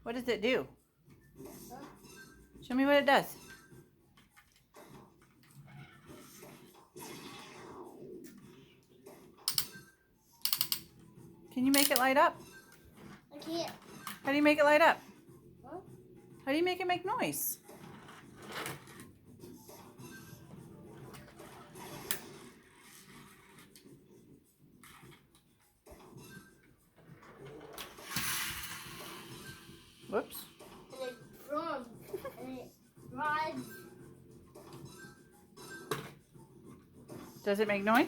What does it do? Huh? Show me what it does. Can you make it light up? I can't. How do you make it light up? Huh? How do you make it make noise? Whoops. And it drums. And it rides. Does it make noise?